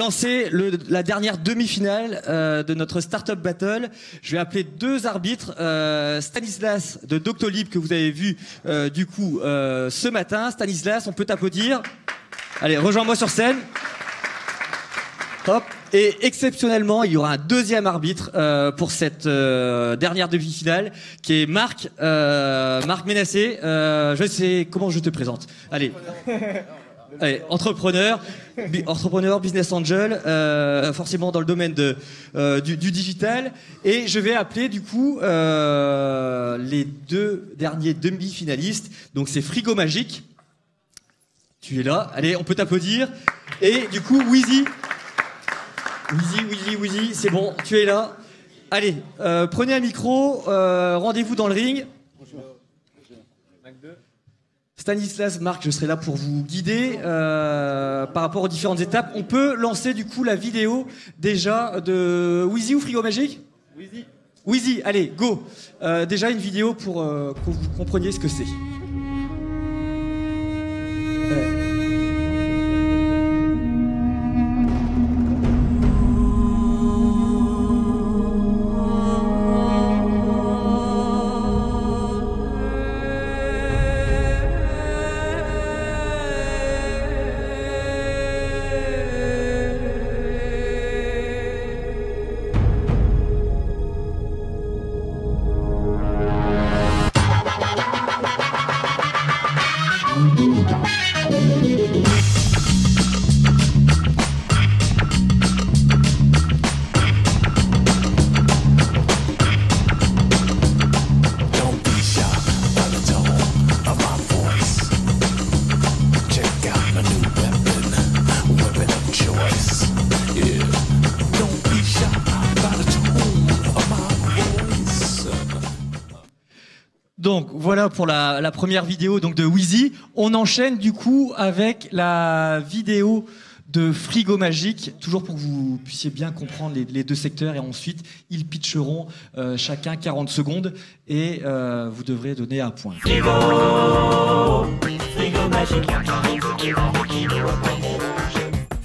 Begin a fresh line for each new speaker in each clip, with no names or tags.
Lancer la dernière demi-finale de notre Startup Battle. Je vais appeler deux arbitres, Stanislas de Doctolib que vous avez vu ce matin. Stanislas, on peut t'applaudir. Allez, rejoins-moi sur scène. Hop. Et exceptionnellement, il y aura un deuxième arbitre pour cette dernière demi-finale qui est Marc Ménassé. Je sais comment je te présente. Allez. Allez, entrepreneur, business angel, forcément dans le domaine du digital. Et je vais appeler du coup les deux derniers demi-finalistes. Donc c'est Frigo Magique. Tu es là. Allez, on peut t'applaudir. Et du coup, Wheezy, c'est bon, tu es là. Allez, prenez un micro, rendez-vous dans le ring. Stanislas, Marc, je serai là pour vous guider par rapport aux différentes étapes. On peut lancer du coup la vidéo déjà de Wheezy ou Frigo Magique ? Wheezy, allez, go. Déjà une vidéo pour que vous compreniez ce que c'est. Donc voilà pour la première vidéo donc de Wheezy. On enchaîne du coup avec la vidéo de Frigo Magique, toujours pour que vous puissiez bien comprendre les deux secteurs, et ensuite ils pitcheront chacun 40 secondes et vous devrez donner un point.
Frigo Magique.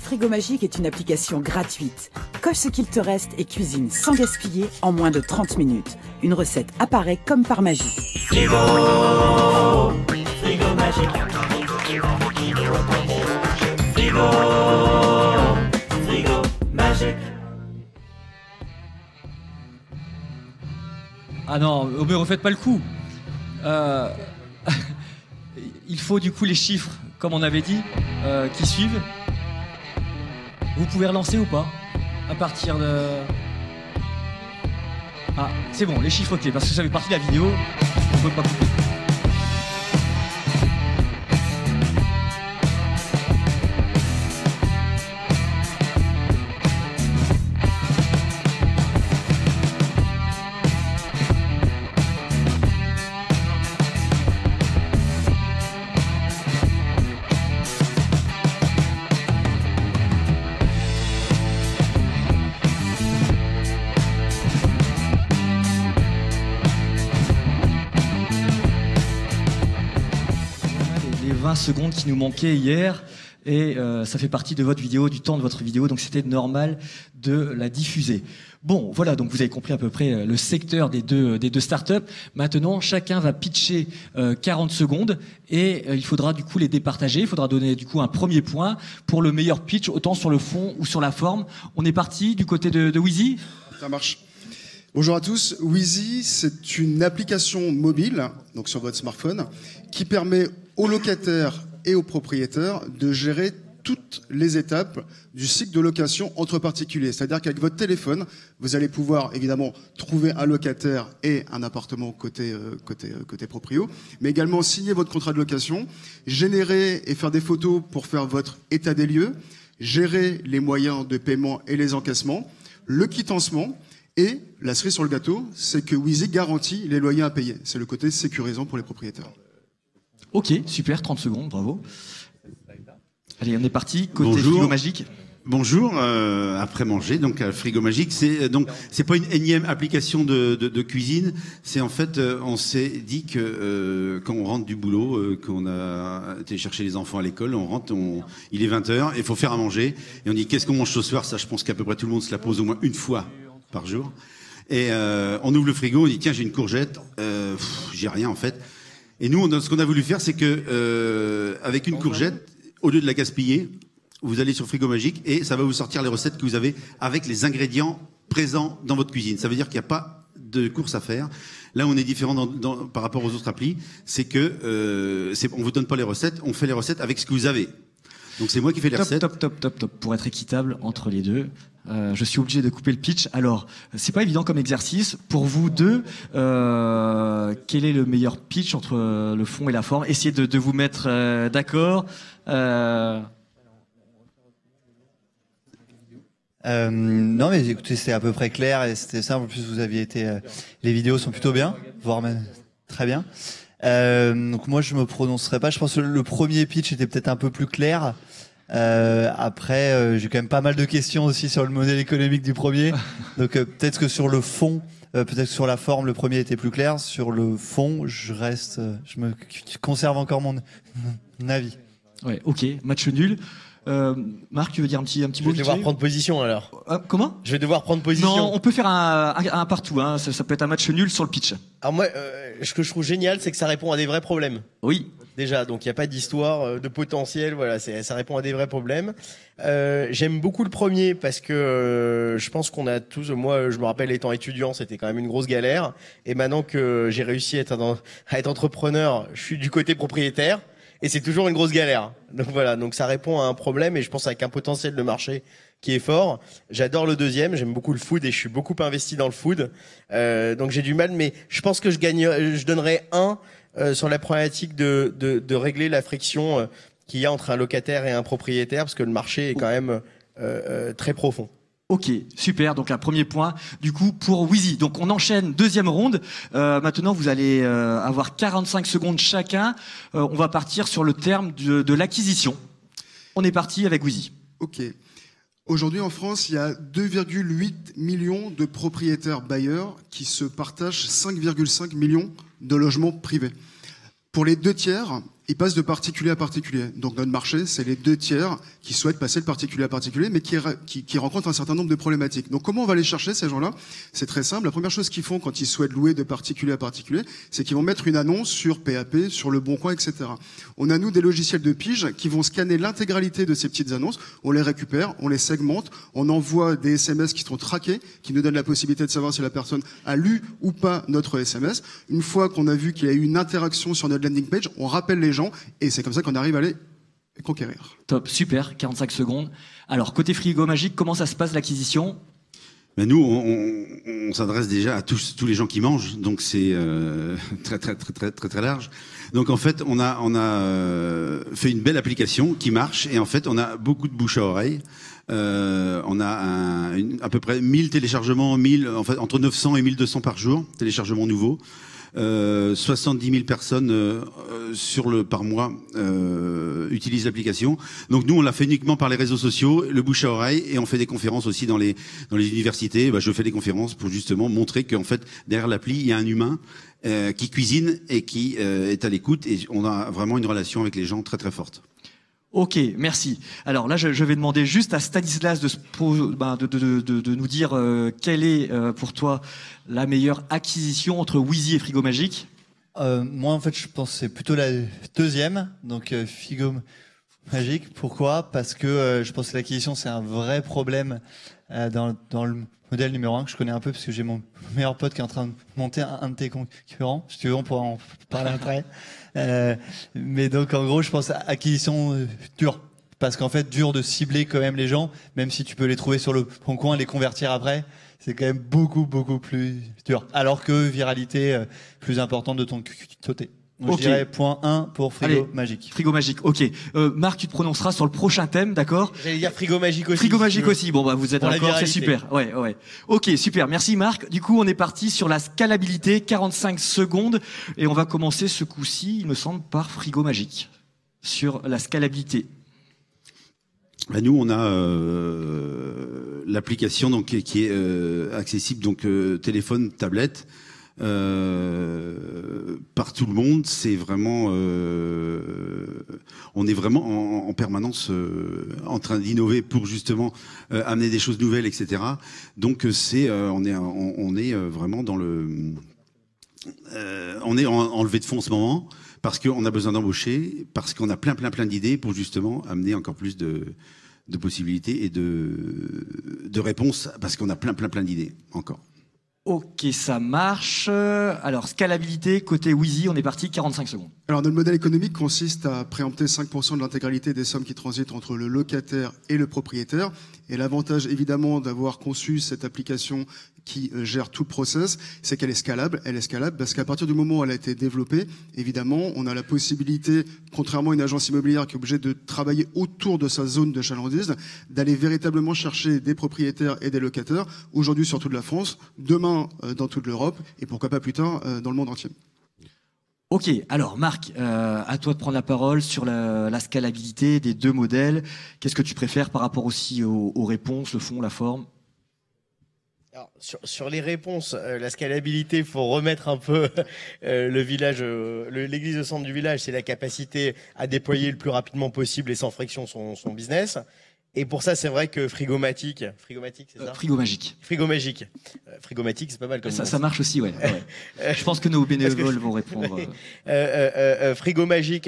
Frigo Magique est une application gratuite. Coche ce qu'il te reste et cuisine sans gaspiller en moins de 30 minutes. Une recette apparaît comme par magie.
Frigo Magique. Frigo Magique.
Ah non, mais refaites pas le coup. Il faut du coup les chiffres, comme on avait dit, qui suivent. Vous pouvez relancer ou pas ? À partir de... Ah, c'est bon, les chiffres clés, parce que ça fait partie de la vidéo, on peut pas couper. Les 20 secondes qui nous manquaient hier, et ça fait partie de votre vidéo, du temps de votre vidéo, donc c'était normal de la diffuser. Bon, voilà, donc vous avez compris à peu près le secteur des deux startups. Maintenant, chacun va pitcher 40 secondes et il faudra du coup les départager. Il faudra donner du coup un premier point pour le meilleur pitch, autant sur le fond ou sur la forme. On est parti du côté de Wheezy.
Ça marche. Bonjour à tous. Wheezy, c'est une application mobile, donc sur votre smartphone, qui permet aux locataires et aux propriétaires de gérer toutes les étapes du cycle de location entre particuliers. C'est-à-dire qu'avec votre téléphone, vous allez pouvoir évidemment trouver un locataire et un appartement côté proprio, mais également signer votre contrat de location, générer et faire des photos pour faire votre état des lieux, gérer les moyens de paiement et les encaissements, le quittancement. Et la cerise sur le gâteau, c'est que Wheezy garantit les loyers à payer. C'est le côté sécurisant pour les propriétaires.
Ok, super, 30 secondes, bravo. Allez, on est parti, côté
Bonjour.
Frigo Magique.
Bonjour, après manger, donc Frigo Magique, c'est pas une énième application de cuisine, c'est en fait, on s'est dit que quand on rentre du boulot, qu'on a été chercher les enfants à l'école, on rentre, il est 20h, il faut faire à manger, et on dit qu'est-ce qu'on mange ce soir, ça je pense qu'à peu près tout le monde se la pose au moins une fois par jour, et on ouvre le frigo, on dit tiens j'ai une courgette, j'ai rien en fait, et nous ce qu'on a voulu faire c'est que avec une courgette, au lieu de la gaspiller, vous allez sur Frigo Magique et ça va vous sortir les recettes que vous avez avec les ingrédients présents dans votre cuisine. Ça veut dire qu'il n'y a pas de course à faire. Là, on est différent par rapport aux autres applis. C'est que on vous donne pas les recettes, on fait les recettes avec ce que vous avez. Donc c'est moi qui fais les recettes.
Top. Pour être équitable entre les deux, je suis obligé de couper le pitch. Alors, c'est pas évident comme exercice. Pour vous deux, quel est le meilleur pitch entre le fond et la forme? Essayez de vous mettre d'accord.
Non mais écoutez, c'était à peu près clair et c'était simple. En plus, vous aviez été, les vidéos sont plutôt bien, voire même très bien. Donc moi, je me prononcerai pas. Je pense que le premier pitch était peut-être un peu plus clair. Après, j'ai quand même pas mal de questions aussi sur le modèle économique du premier. Donc peut-être que sur le fond, peut-être que sur la forme, le premier était plus clair. Sur le fond, je me conserve encore mon avis.
Ouais, ok, match nul. Marc, tu veux dire un petit mot?
Je vais devoir prendre position alors.
Comment?
Je vais devoir prendre position.
Non, on peut faire un partout. Hein. Ça peut être un match nul sur le pitch.
Alors moi, ce que je trouve génial, c'est que ça répond à des vrais problèmes.
Oui.
Déjà, donc il n'y a pas d'histoire, de potentiel. Voilà, ça répond à des vrais problèmes. J'aime beaucoup le premier parce que je pense qu'on a tous. Moi, je me rappelle étant étudiant, c'était quand même une grosse galère. Et maintenant que j'ai réussi à être entrepreneur, je suis du côté propriétaire. Et c'est toujours une grosse galère. Donc voilà, donc ça répond à un problème et je pense avec un potentiel de marché qui est fort. J'adore le deuxième, j'aime beaucoup le food et je suis beaucoup investi dans le food. Donc j'ai du mal, mais je pense que je donnerais sur la problématique de régler la friction qu'il y a entre un locataire et un propriétaire parce que le marché est quand même très profond.
Ok, super. Donc un premier point du coup pour Wheezy. Donc on enchaîne deuxième ronde. Maintenant vous allez avoir 45 secondes chacun. On va partir sur le terme de l'acquisition. On est parti avec Wheezy.
Ok. Aujourd'hui en France, il y a 2,8 millions de propriétaires bailleurs qui se partagent 5,5 millions de logements privés. Pour les 2 tiers, ils passent de particulier à particulier. Donc notre marché, c'est les 2 tiers qui souhaitent passer de particulier à particulier, mais qui rencontrent un certain nombre de problématiques. Donc comment on va aller chercher ces gens-là? C'est très simple. La première chose qu'ils font quand ils souhaitent louer de particulier à particulier, c'est qu'ils vont mettre une annonce sur PAP, sur Le Bon Coin, etc. On a nous des logiciels de pige qui vont scanner l'intégralité de ces petites annonces. On les récupère, on les segmente, on envoie des SMS qui seront traqués, qui nous donnent la possibilité de savoir si la personne a lu ou pas notre SMS. Une fois qu'on a vu qu'il y a eu une interaction sur notre landing page, on rappelle les gens et c'est comme ça qu'on arrive à les conquérir.
Top, super, 45 secondes. Alors, côté Frigo Magique, comment ça se passe l'acquisition?
Ben nous, on s'adresse déjà à tous les gens qui mangent, donc c'est très large. Donc en fait, on a fait une belle application qui marche et en fait, on a beaucoup de bouche à oreille. On a à peu près 1000 téléchargements, en fait entre 900 et 1200 par jour, téléchargements nouveaux. 70 000 personnes par mois utilisent l'application. Donc nous, on l'a fait uniquement par les réseaux sociaux, le bouche à oreille, et on fait des conférences aussi dans les universités. Je fais des conférences pour justement montrer qu'en fait derrière l'appli, il y a un humain qui cuisine et qui est à l'écoute, et on a vraiment une relation avec les gens très très forte.
Ok, merci. Alors là, je vais demander juste à Stanislas de nous dire quelle est pour toi la meilleure acquisition entre Wheezy et Frigo Magique.
Moi, en fait, je pense que c'est plutôt la deuxième, donc Frigo Magique. Pourquoi? Parce que je pense que l'acquisition, c'est un vrai problème dans le modèle numéro 1 que je connais un peu, parce que j'ai mon meilleur pote qui est en train de monter un de tes concurrents. Si tu veux, on pourra en parler après. Mais donc en gros, je pense à acquisition dure, parce qu'en fait dur de cibler quand même les gens, même si tu peux les trouver sur le bon coin, les convertir après, c'est quand même beaucoup plus dur. Alors que viralité plus importante de ton côté. Donc je dirais point 1 pour Frigo Magique.
Frigo Magique, ok. Marc, tu te prononceras sur le prochain thème, d'accord?
J'allais dire Frigo Magique aussi.
Frigo Magique aussi, bon bah vous êtes d'accord, c'est super. Ouais. Ok, super, merci Marc. Du coup, on est parti sur la scalabilité, 45 secondes. Et on va commencer ce coup-ci, il me semble, par Frigo Magique. Sur la scalabilité.
Bah, nous, on a l'application donc qui est accessible donc téléphone, tablette. Par tout le monde, c'est vraiment, on est vraiment en permanence en train d'innover pour justement amener des choses nouvelles, etc. Donc on est vraiment dans le, on est en levée de fonds en ce moment parce qu'on a besoin d'embaucher, parce qu'on a plein d'idées pour justement amener encore plus de possibilités et de réponses, parce qu'on a plein d'idées encore.
Ok, ça marche. Alors, scalabilité, côté Wheezy, on est parti, 45 secondes.
Alors, notre modèle économique consiste à préempter 5% de l'intégralité des sommes qui transitent entre le locataire et le propriétaire. Et l'avantage, évidemment, d'avoir conçu cette application qui gère tout le process, c'est qu'elle est scalable. Elle est scalable parce qu'à partir du moment où elle a été développée, évidemment, on a la possibilité, contrairement à une agence immobilière qui est obligée de travailler autour de sa zone de chalandise, d'aller véritablement chercher des propriétaires et des locataires, aujourd'hui sur toute la France, demain dans toute l'Europe, et pourquoi pas plus tard dans le monde entier.
Ok, alors Marc, à toi de prendre la parole sur la scalabilité des deux modèles. Qu'est-ce que tu préfères par rapport aussi aux réponses, le fond, la forme?
Alors, sur les réponses, la scalabilité, il faut remettre un peu le village, l'église au centre du village, c'est la capacité à déployer le plus rapidement possible et sans friction son business. Et pour ça, c'est vrai que Frigomatique, c'est ça?
Frigomagique.
Frigomagique, c'est pas mal comme
Ça marche aussi, ouais. Je pense que nos bénévoles vont répondre.
Frigomagique,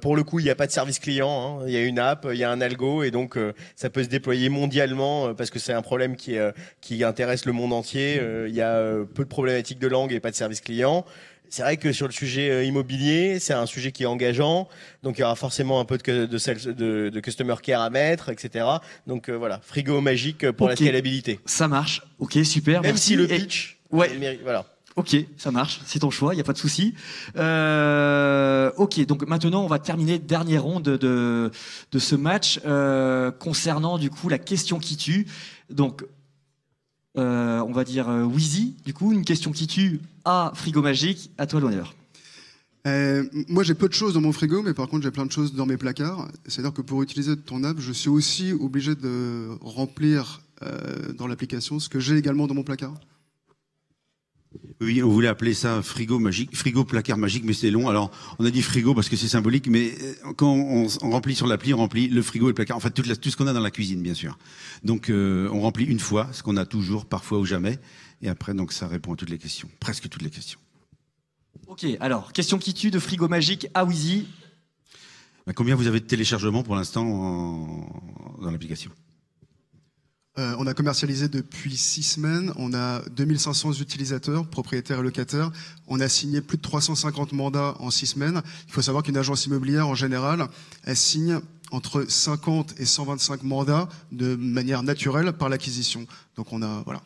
pour le coup, il n'y a pas de service client. Il y a une app, il y a un algo, et donc ça peut se déployer mondialement parce que c'est un problème qui intéresse le monde entier. Il y a peu de problématiques de langue et pas de service client. C'est vrai que sur le sujet immobilier, c'est un sujet qui est engageant, donc il y aura forcément un peu de customer care à mettre, etc. Donc voilà, Frigo magique pour la scalabilité.
Ça marche, ok, super.
Même
merci.
si le pitch, voilà.
Ok, ça marche, c'est ton choix, il n'y a pas de souci. Ok, donc maintenant on va terminer dernière ronde de ce match concernant du coup la question qui tue. Donc on va dire Wheezy, du coup, une question qui tue à Frigo Magique, à toi l'honneur.
Moi j'ai peu de choses dans mon frigo, mais par contre j'ai plein de choses dans mes placards. C'est-à-dire que pour utiliser ton app, je suis aussi obligé de remplir dans l'application ce que j'ai également dans mon placard.
Oui, on voulait appeler ça frigo magique, frigo placard magique, mais c'est long. Alors, on a dit frigo parce que c'est symbolique, mais quand on remplit sur l'appli, on remplit le frigo et le placard. En fait, tout ce qu'on a dans la cuisine, bien sûr. Donc, on remplit une fois, ce qu'on a toujours, parfois ou jamais. Et après, donc, ça répond à toutes les questions, presque toutes les questions.
Ok, alors, question qui tue de Frigo Magique à Wheezy.
Combien vous avez de téléchargements pour l'instant dans l'application ?
On a commercialisé depuis 6 semaines, on a 2500 utilisateurs, propriétaires et locataires. On a signé plus de 350 mandats en 6 semaines. Il faut savoir qu'une agence immobilière, en général, elle signe entre 50 et 125 mandats de manière naturelle par l'acquisition. Donc on a, voilà.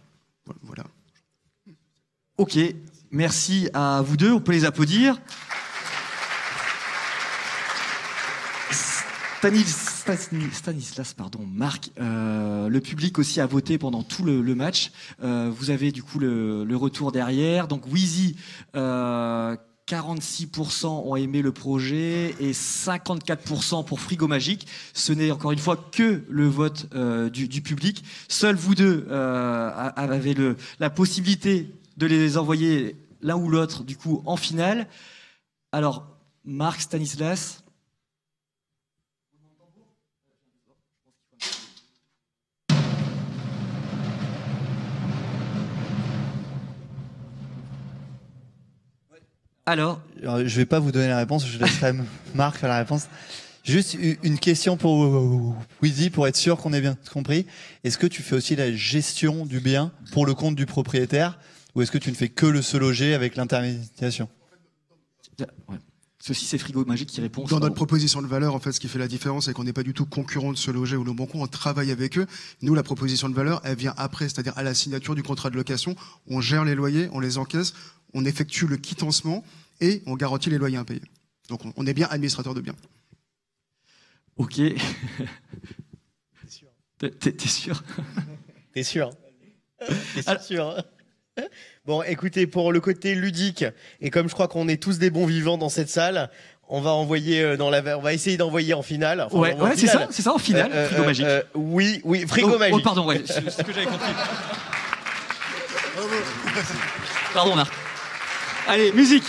Ok, merci à vous deux, on peut les applaudir. Stanislas, Marc, le public aussi a voté pendant tout le match. Vous avez du coup le retour derrière. Donc Wheezy, 46% ont aimé le projet et 54% pour Frigo Magique. Ce n'est encore une fois que le vote du public. Seuls vous deux avez la possibilité de les envoyer l'un ou l'autre du coup en finale. Alors Marc, Stanislas. Alors,
je vais pas vous donner la réponse, je laisserai Marc faire la réponse. Juste une question pour Wheezy, pour être sûr qu'on ait bien compris. Est-ce que tu fais aussi la gestion du bien pour le compte du propriétaire, ou est-ce que tu ne fais que le se loger avec l'intermédiation?
Ouais. Ceci, c'est Frigo Magique qui répond.
Dans notre proposition de valeur, en fait, ce qui fait la différence, c'est qu'on n'est pas du tout concurrent de Se Loger ou Le Bon Coin. On travaille avec eux. Nous, la proposition de valeur, elle vient après, c'est-à-dire à la signature du contrat de location. On gère les loyers, on les encaisse, on effectue le quittancement et on garantit les loyers impayés. Donc, on est bien administrateur de biens.
Ok. T'es sûr?
T'es sûr? T'es sûr? Bon, écoutez, pour le côté ludique, et comme je crois qu'on est tous des bons vivants dans cette salle, On va envoyer on va essayer d'envoyer en finale. Enfin,
Ouais,
en
c'est
finale.
ça, en finale, frigo magique.
Oui, frigo
Oh,
magique.
pardon, ouais, c'est ce que j'avais compris. Pardon, Marc. Allez, musique.